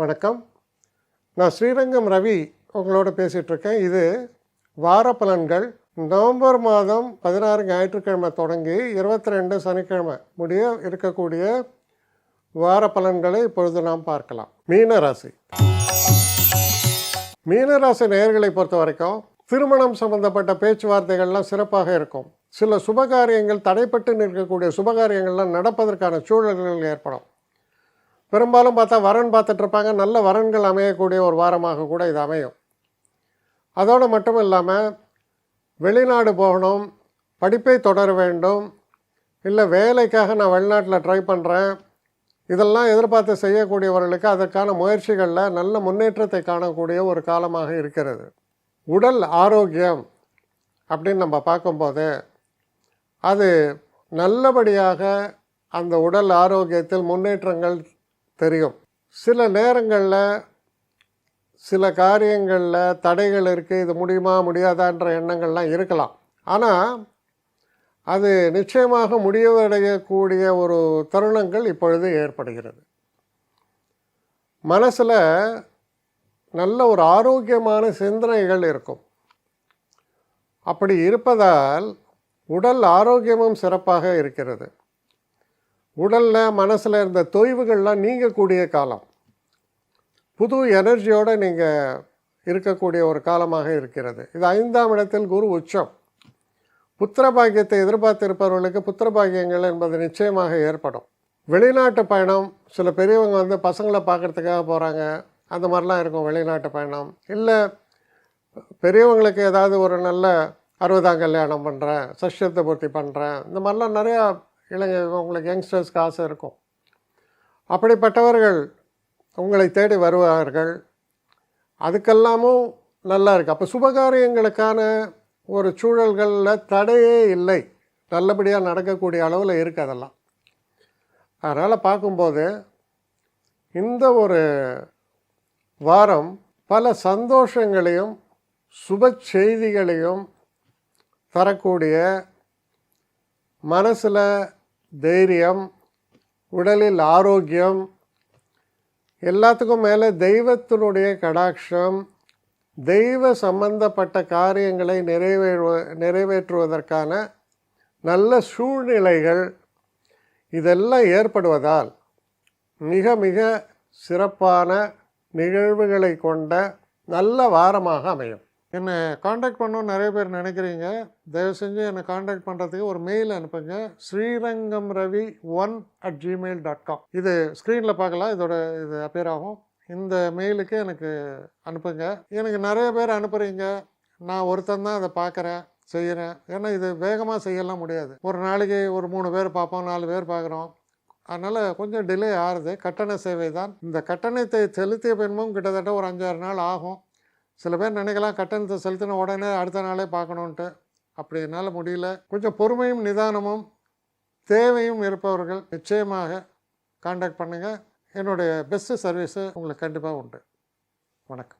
வணக்கம். நான் ஸ்ரீரங்கம் ரவி உங்களோட பேசிகிட்ருக்கேன். இது வார பலன்கள். நவம்பர் மாதம் 16 ஞாயிற்றுக்கிழமை தொடங்கி 22 சனிக்கிழமை முடிய இருக்கக்கூடிய வார பலன்களை இப்பொழுது நாம் பார்க்கலாம். மீனராசி நேயர்களை பொறுத்த வரைக்கும் திருமணம் சம்பந்தப்பட்ட பேச்சுவார்த்தைகள்லாம் சிறப்பாக இருக்கும். சில சுபகாரியங்கள் தடைப்பட்டு நிற்கக்கூடிய சுபகாரியங்கள்லாம் நடப்பதற்கான சூழல்கள் ஏற்படும். பெரும்பாலும் பார்த்தா வரன் பார்த்துட்ருப்பாங்க. நல்ல வரன்கள் அமையக்கூடிய ஒரு வாரமாக கூட இது அமையும். அதோடு மட்டும் இல்லாமல் வெளிநாடு போகணும், படிப்பை தொடர வேண்டும், இல்லை வேலைக்காக நான் வெளிநாட்டில் ட்ரை பண்ணுறேன், இதெல்லாம் எதிர்பார்த்து செய்யக்கூடியவர்களுக்கு அதற்கான முயற்சிகளில் நல்ல முன்னேற்றத்தை காணக்கூடிய ஒரு காலமாக இருக்கிறது. உடல் ஆரோக்கியம் அப்படின்னு நம்ம பார்க்கும்போது அது நல்லபடியாக அந்த உடல் ஆரோக்கியத்தில் முன்னேற்றங்கள் தெரியும். சில நேரங்களில் சில காரியங்களில் தடைகள் இருக்குது, இது முடியுமா முடியாதான்ற எண்ணங்கள்லாம் இருக்கலாம். ஆனால் அது நிச்சயமாக முடிவடையக்கூடிய ஒரு தருணங்கள் இப்பொழுது ஏற்படுகிறது. மனசில் நல்ல ஒரு ஆரோக்கியமான சிந்தனைகள் இருக்கும். அப்படி இருப்பதால் உடல் ஆரோக்கியமும் சிறப்பாக இருக்கிறது. உடலில் மனசில் இருந்த தொய்வுகள்லாம் நீங்கக்கூடிய காலம். புது எனர்ஜியோடு நீங்கள் இருக்கக்கூடிய ஒரு காலமாக இருக்கிறது. இது 5ஆம் இடத்தில் குரு உச்சம். புத்திர பாக்கியத்தை எதிர்பார்த்திருப்பவர்களுக்கு புத்திர பாக்கியங்கள் என்பது நிச்சயமாக ஏற்படும். வெளிநாட்டு பயணம், சில பெரியவங்க பசங்களை பார்க்குறதுக்காக போகிறாங்க, அந்த மாதிரிலாம் இருக்கும் வெளிநாட்டு பயணம். இல்லை பெரியவங்களுக்கு ஏதாவது ஒரு நல்ல 60ஆம் கல்யாணம் பண்ணுறேன், சஷ்யத்தை பூர்த்தி பண்ணுறேன், இந்த மாதிரிலாம் நிறையா உங்களுக்கு யங்ஸ்டர்ஸ்க்கு ஆசை இருக்கும். அப்படிப்பட்டவர்கள் உங்களை தேடி வருவார்கள். அதுக்கெல்லாமும் நல்லா இருக்குது. அப்போ சுபகாரியங்களுக்கான ஒரு சூழல்களில் தடையே இல்லை, நல்லபடியாக நடக்கக்கூடிய அளவில் இருக்குது அதெல்லாம். அதனால் பார்க்கும்போது இந்த ஒரு வாரம் பல சந்தோஷங்களையும் சுப செய்திகளையும் தரக்கூடிய, மனசில் தைரியம், உடலில் ஆரோக்கியம், எல்லாத்துக்கும் மேலே தெய்வத்தினுடைய கடாட்சம், தெய்வ சம்பந்தப்பட்ட காரியங்களை நிறைவேற்றுவதற்கான நல்ல சூழ்நிலைகள் இதெல்லாம் ஏற்படுவதால் மிக மிக சிறப்பான நிகழ்வுகளை கொண்ட நல்ல வாரமாக அமையும். என்னை காண்டாக்ட் பண்ணணும்னு நிறைய பேர் நினைக்கிறீங்க. தயவு செஞ்சு என்னை காண்டாக்ட் பண்ணுறதுக்கு ஒரு மெயில் அனுப்புங்க. srirangamravi1@gmail.com. இது ஸ்க்ரீனில் பார்க்கலாம், இது அப்பியர் ஆகும். இந்த மெயிலுக்கு எனக்கு அனுப்புங்க. எனக்கு நிறைய பேர் அனுப்புகிறீங்க, நான் ஒருத்தன் தான் அதை பார்க்குறேன், செய்கிறேன். ஏன்னா இது வேகமாக செய்யலாம் முடியாது. ஒரு நாளைக்கு ஒரு 3 பேர் பார்ப்போம், 4 பேர் பார்க்குறோம். அதனால் கொஞ்சம் டிலே ஆகுது. கட்டண சேவை தான். இந்த கட்டணத்தை செலுத்திய பின்பும் கிட்டத்தட்ட ஒரு 5-6 நாள் ஆகும். சில பேர் நினைக்கலாம் கட்டணத்தை செலுத்தின உடனே அடுத்த நாளே பார்க்கணுன்ட்டு. அப்படி என்னால் முடியல. கொஞ்சம் பொறுமையும் நிதானமும் தேவையும் இருப்பவர்கள் நிச்சயமாக காண்டாக்ட் பண்ணுங்கள். என்னுடைய பெஸ்ட்டு சர்வீஸு உங்களுக்கு கண்டிப்பாக உண்டு. வணக்கம்.